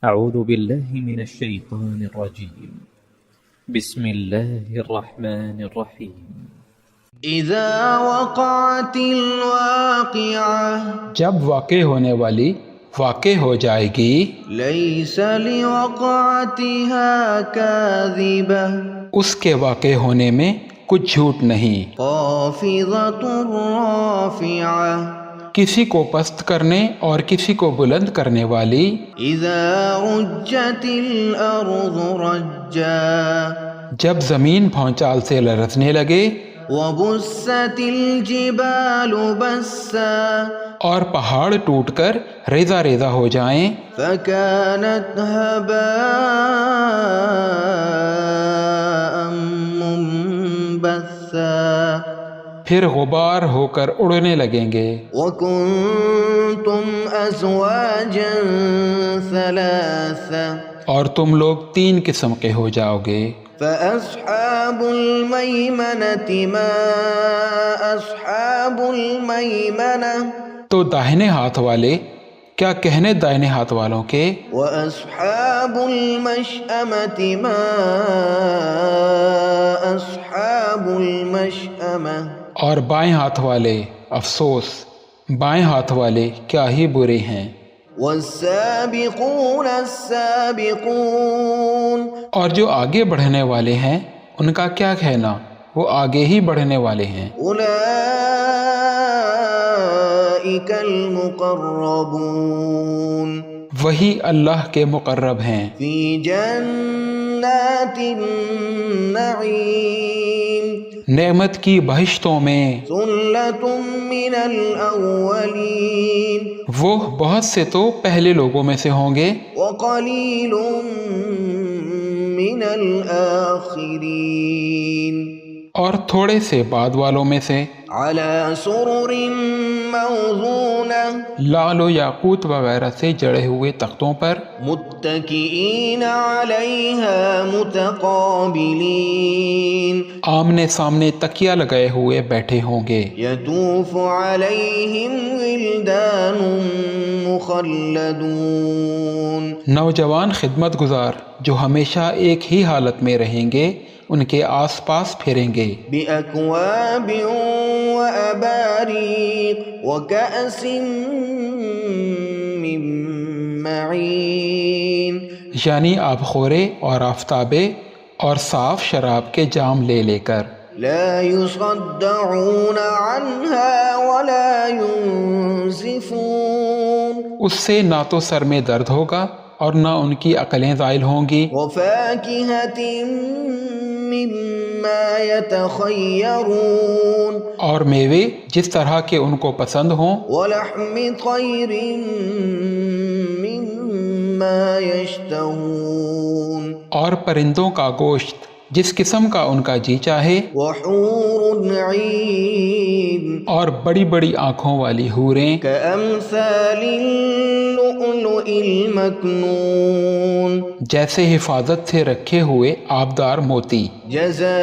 أعوذ بالله من الشيطان الرجيم بسم الله الرحمن الرحيم اذا وقعت الواقعة جب واقع ہونے والی واقع ہو جائے گی ليس لوقعتها كاذبة اس کے واقع ہونے میں کچھ جھوٹ نہیں خافضة رافعة کسی کو پست کرنے اور کسی کو بلند کرنے والی اذا رجت الارض رجا جب زمین بھونچال سے لرزنے لگے وبست الجبال بسا اور پہاڑ ٹوٹ کر ریزہ ریزہ ہو جائیں فكانت هباء منبثا پھر غبار ہو کر اڑنے لگیں گے وكنتم ازواجا ثلاثا اور تم لوگ 3 قسم کے ہو جاؤ گے فأصحاب الميمنة ما أصحاب الميمنة تو داہنے ہاتھ والے کیا کہنے دائنے ہاتھ والوں کے وأصحاب المشأمة ما أصحاب المشأمة اور بائیں ہاتھ والے افسوس بائیں ہاتھ والے کیا ہی برے ہیں والسابقون السابقون اور جو آگے بڑھنے والے ہیں ان کا کیا کہنا وہ آگے ہی بڑھنے والے ہیں أولئك المقربون وہی اللہ کے مقرب ہیں في جنات النعيم نعمت کی بہشتوں میں ثلة من الأولين وہ بہت سے تو پہلے لوگوں میں سے ہوں گے وقليل من الآخرين اور تھوڑے سے بعد والوں میں سے على سرر موضونة لال و یاقوت وغیرہ سے جڑے ہوئے تختوں پر متكئين عليها متقابلين آمنے سامنے تکیہ لگائے ہوئے بیٹھے ہوں گے يطوف عليهم ولدان مخلدون نوجوان خدمت گزار جو ہمیشہ ایک ہی حالت میں رہیں گے ان کے آس پاس پھریں گے بأكواب وأباريق وكأس من معين یعنی آب خورے اور آفتابے اور صاف شراب کے جام لے لے کر لا يصدعون عنها ولا ينزفون اس سے نہ تو سر میں درد ہوگا اور نہ ان کی عقلیں زائل ہوں گی وفاكهة مما يتخيرون اور میوے جس طرح کے ان کو پسند ہوں ولحم طير مما يشتهون اور پرندوں کا گوشت جس قسم کا ان کا جی چاہے وحور عين اور بڑی بڑی آنکھوں والی حوریں كأمثال اللؤلؤ المكنون جیسے حفاظت سے رکھے ہوئے آبدار موتی جزاء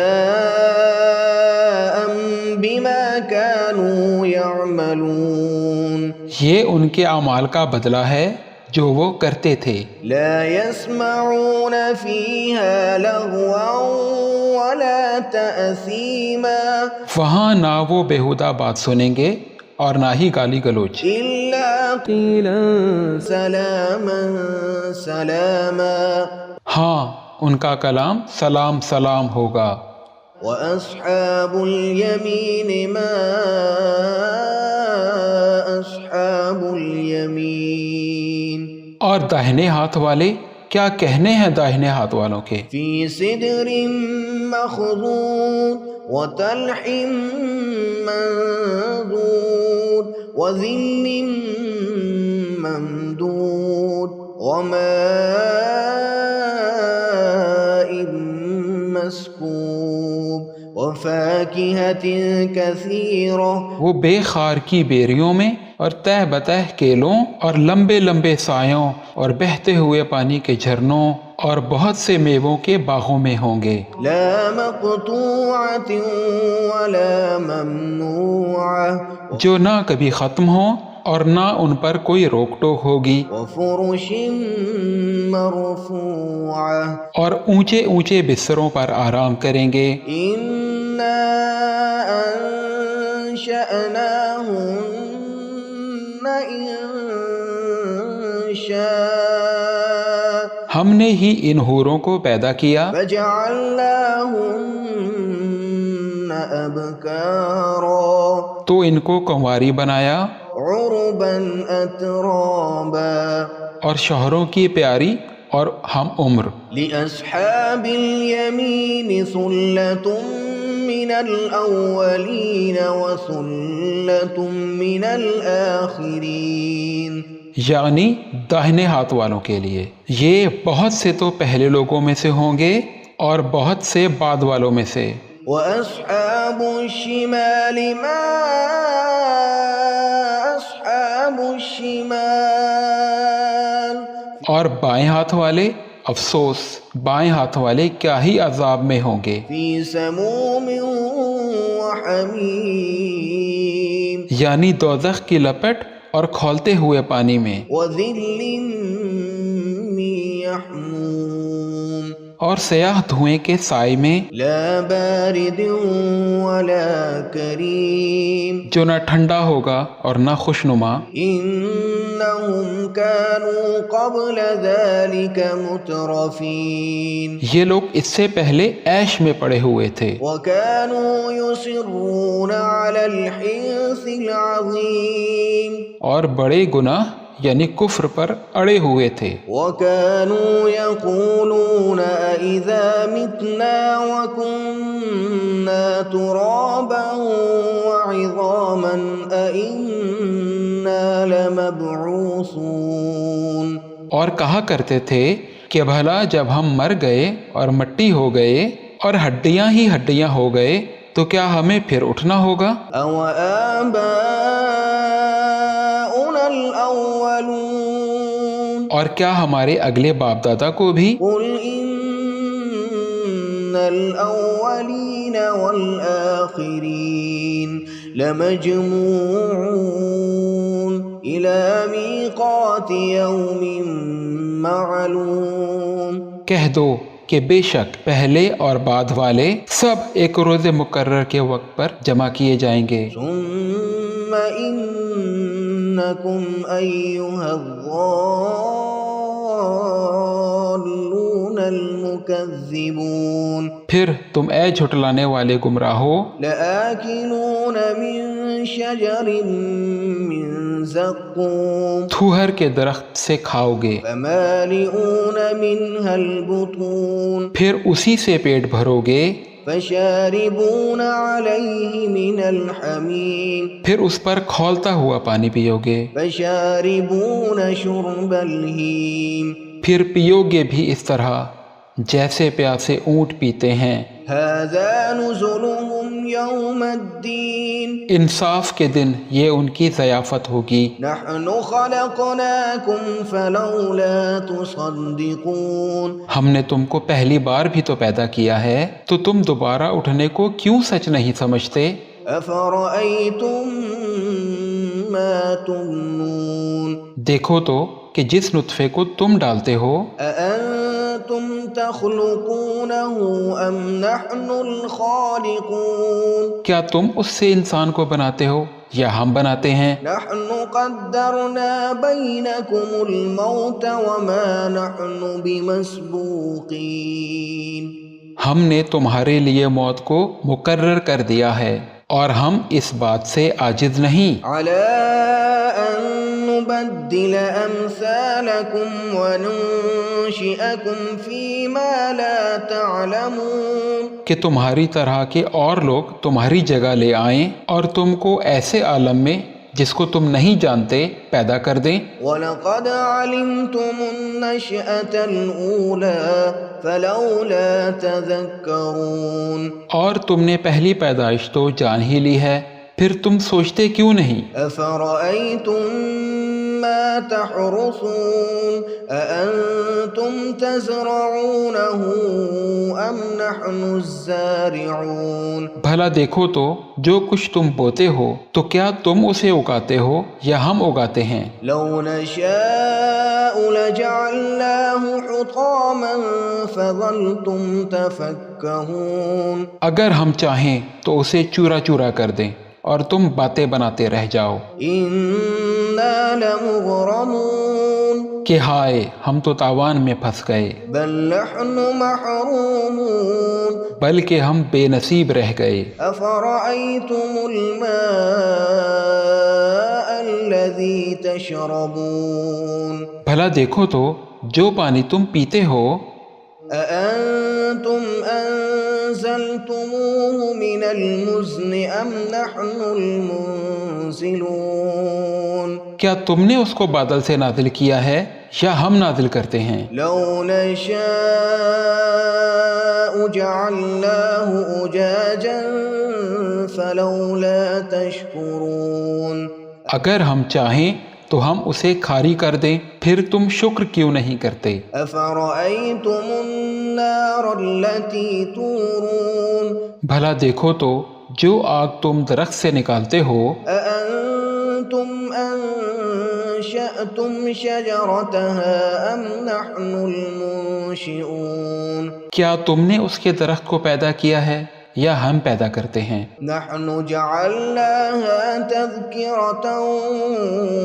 بما كانوا يعملون یہ ان کے اعمال کا بدلہ ہے جو وہ کرتے تھے لا يسمعون فيها لغوا ولا تأثيما وہاں نہ وہ بیہودہ بات سنیں گے اور نہ ہی گالی گلوچ إلا قيلا سلاما سلاما ہاں ان کا کلام سلام سلام ہوگا وأصحاب اليمين ما أصحاب اليمين اور داہنے ہاتھ والے کیا کہنے ہیں داہنے ہاتھ والوں کے في سدر مخضود وطلح منضود وظل ممدود وماء مسكوب وفاكهة كثيرة وہ بے خار کی بیریوں میں اور تہ بتہ کیلوں اور لمبے لمبے سایوں اور بہتے ہوئے پانی کے جھرنوں اور بہت سے میووں کے باغوں میں ہوں گے لا مقطوعة ولا ممنوعة جو نہ کبھی ختم ہوں اور نہ ان پر کوئی روک ٹوک ہوگی وفرش مرفوعة اور اونچے اونچے بستروں پر آرام کریں گے. إنا أنشأناهن إنشاء ہم نے ہی ان حوروں کو پیدا کیا فجعلناهن أبكارا تو ان کو کنواری بنایا عربا أترابا اور شوہروں کی پیاری اور ہم عمر. لأصحاب اليمين ثلة من الأولين وثلة من الآخرين. یعنی داہنے ہاتھ والوں کے لیے یہ بہت سے تو پہلے لوگوں میں سے ہوں گے اور بہت سے بعد والوں میں سے. وأصحاب الشمال ما أصحاب الشمال. اور بائیں ہاتھ والے افسوس بائیں ہاتھ والے کیا ہی عذاب میں ہوں گے. في سموم وحميم. یعنی دوزخ کی لپٹ اور کھولتے ہوئے پانی میں. وظل من يحموم. اور سیاہ دھوئیں کے سائے میں لا بارد ولا کریم. جو نہ ٹھنڈا ہوگا اور نہ خوشنما. انہم كانوا قبل ذلك مترفین. یہ لوگ اس سے پہلے عیش میں پڑے ہوئے تھے. وكانوا يصرون على الحنث العظیم. اور بڑے گناہ یعنی کفر پر اڑے ہوئے تھے. وكانوا يقولون أإذا متنا وكنا ترابا وعظاما أإنا لمبعوثون. اور کہا کرتے تھے کہ بھلا جب ہم مر گئے اور مٹی ہو گئے اور ہڈیاں ہی ہڈیاں ہو گئے تو کیا ہمیں پھر اٹھنا ہوگا؟ أو آباؤنا الأولون. اور کیا ہمارے اگلے باپ دادا کو بھی؟ قل إن الأولين والآخرين لمجموعون إلى ميقات يوم معلوم. کہہ دو کہ بے شک پہلے اور بعد والے سب ایک روز مقرر کے وقت پر جمع کیے جائیں گے. ثم إنكم أيها الضالون المكذبون. پھر تم اے جھٹلانے والے گمراہو لآكلون من شجر من زقوم. تھوہر کے درخت سے کھاؤ گے فمالئون منها البطون. پھر اسی سے پیٹ بھرو گے. فشاربون عليه من الحميم. پھر اس پر کھولتا ہوا پانی پیو گے. فشاربون شرب الهيم. پھر پیو گے بھی اس طرح جیسے پیاسے اونٹ پیتے ہیں. هذا نزلهم يوم الدين. انصاف کے دن یہ ان کی ضیافت ہوگی. نحن خلقناكم فلولا تصدقون. ہم نے تم کو پہلی بار بھی تو پیدا کیا ہے تو تم دوبارہ اٹھنے کو کیوں سچ نہیں سمجھتے؟ افرأيتم ما تمنون. دیکھو تو کہ جس نطفے کو تم ڈالتے ہو أأنتم تخلقونه أم نحن الخالقون. کیا تم اس سے انسان کو بناتے ہو یا ہم بناتے ہیں؟ نحن قدرنا بينكم الموت وما نحن بمسبوقين. ہم نے تمہارے لیے موت کو مقرر کر دیا ہے اور ہم اس بات سے عاجز نہیں على أن نبدل أمثالكم وننشئكم فيما لا تعلمون. کہ تمہاری طرح کے اور لوگ تمہاری جگہ لے آئیں اور تم کو ایسے عالم میں جس کو تم نہیں جانتے پیدا کر دیں. وَلَقَدْ عَلِمْتُمُ النَّشْأَةَ الْأُولَى فَلَوْلَا تَذَكَّرُونَ. اور تم نے پہلی پیدائش تو جان ہی لی ہے پھر تم سوچتے کیوں نہیں؟ أَفَرَأَيْتُم مَّا تَحْرُثُونَ أَأَنتُمْ تَزْرَعُونَهُ أَمْ نَحْنُ الزَّارِعُونَ. بھلا دیکھو تو جو کچھ تم بوتے ہو تو کیا تم اسے اگاتے ہو یا ہم اگاتے ہیں؟ لَوْ نَشَاءُ لَجَعَلْنَاهُ فظلتم تفكهون اگر ہم چاہیں تو اسے چورا چورا کر دیں اور تم باتیں بناتے رہ جاؤ إنا لمغرمون کہ ہائے ہم تو تاوان میں پھنس گئے، بل نحن محرومون بلکہ ہم بے نصیب رہ گئے۔ أفرأيتم الماء الذي تشربون بھلا دیکھو تو جو پانی تم پیتے ہو، أأنتم أنزلتموه من المزن أم نحن المنزلون کیا تم نے اس کو بادل سے نازل کیا ہے یا ہم نازل کرتے ہیں؟ لو نشاء جعلناه أجاجا فلولا تشكرون اگر ہم چاہیں تو ہم اسے کھاری کر دیں، پھر تم شکر کیوں نہیں کرتے؟ أفرأيتم النار التي تورون بھلا دیکھو تو جو آگ تم درخت سے نکالتے ہو، أأنتم أنشأتم شجرتها أم نحن المنشئون کیا تم نے اس کے درخت کو پیدا کیا ہے یا ہم پیدا کرتے ہیں؟ نحن جعلناها تذكرة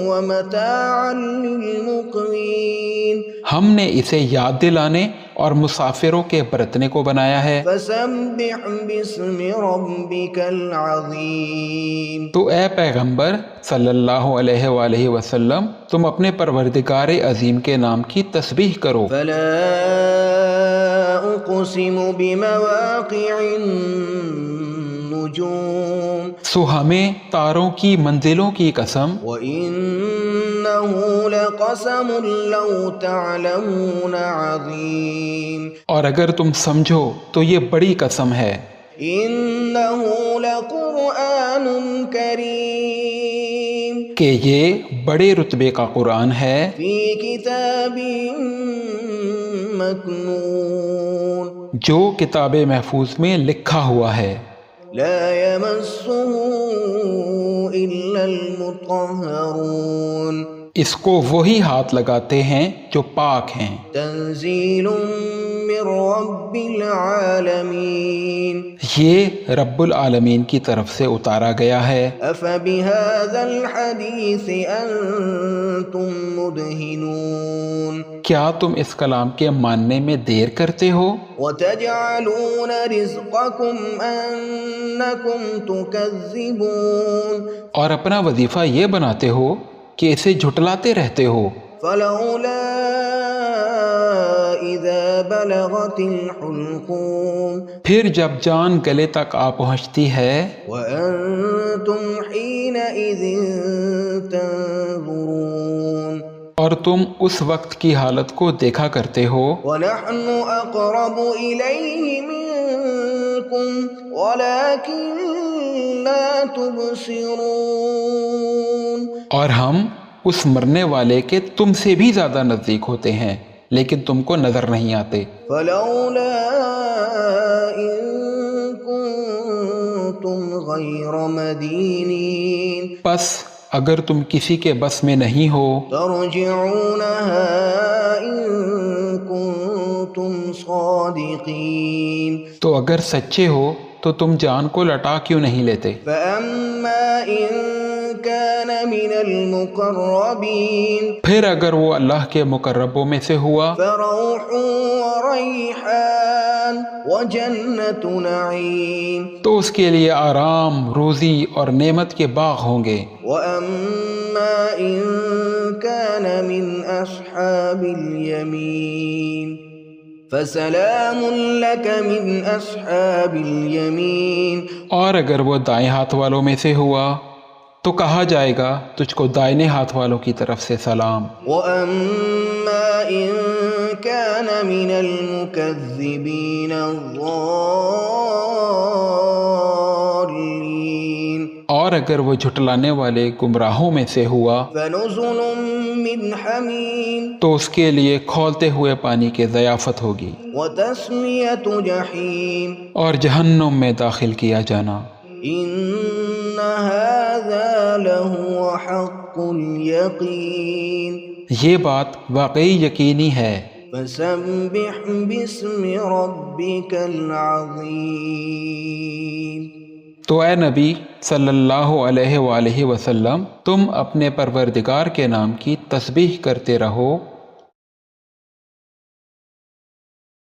ومتاعا للمقوين ہم نے اسے یاد دلانے اور مسافروں کے برتنے کو بنایا ہے۔ فسبح باسم ربك العظيم تو اے پیغمبر صلی اللہ علیہ وآلہ وسلم، تم اپنے پروردگار عظیم کے نام کی تسبیح کرو۔ فلا أقسم بمواقع النجوم سو ہمیں تاروں کی منزلوں کی قسم، وإنه لقسم لو تعلمون عظيم اور اگر تم سمجھو تو یہ بڑی قسم ہے۔ إنه لقرآن كريم کہ یہ بڑے رتبے کا قرآن ہے، في كتاب مكنون جو کتاب محفوظ میں لکھا ہوا ہے، لا يمسه إلا المطهرون اس کو وہی ہاتھ لگاتے ہیں جو پاک ہیں۔ تنزيل من رب العالمين یہ رب العالمین کی طرف سے اتارا گیا ہے۔ أفبهذا الحديث أنتم مدهنون کیا تم اس کلام کے ماننے میں دیر کرتے ہو؟ وتجعلون رزقكم أنكم تكذبون اور اپنا وظیفہ یہ بناتے ہو کہ اسے جھٹلاتے رہتے ہو۔ فلولا إذا بلغت الحلقوم پھر جب جان گلے تک آ پہنچتی ہے، وأنتم حينئذ تنظرون اور تم اس وقت کی حالت کو دیکھا کرتے ہو، ونحن أقرب إليه منكم ولكن لا تبصرون اور ہم اس مرنے والے کے تم سے بھی زیادہ نزدیک ہوتے ہیں لیکن تم کو نظر نہیں آتے۔ فلولا إن كنتم غير مدينين پس اگر تم کسی کے بس میں نہیں ہو ترجعونها إن كنتم صادقين تو اگر سچے ہو تو تم جان کو لٹا کیوں نہیں لیتے؟ فأما إن كان من المقربين پھر اگر وہ اللہ کے مقربوں میں سے ہوا فروح وريحان وجنة نعيم تو اس کے لیے آرام، روزی اور نعمت کے باغ ہوں گے۔ وأما إن كان من أصحاب اليمين فسلام لك من أصحاب اليمين اور اگر وہ دائیں ہاتھ والوں میں سے ہوا تو کہا جائے گا تجھ کو دائیں ہاتھ والوں کی طرف سے سلام۔ وأما إن كان من المكذبين الضالين اور اگر وہ جھٹلانے والے گمراہوں میں سے ہوا فنزل من حميم تو اس کے لیے کھولتے ہوئے پانی کی ضیافت ہوگی وتسلية جحيم اور جہنم میں داخل کیا جانا۔ إن هذا لهو حق اليقين یہ بات واقعی یقینی ہے۔ فسبح باسم ربك العظیم۔ تو اے نبی صلی اللہ علیہ وآلہ وسلم، تم اپنے پروردگار کے نام کی تسبیح کرتے رہو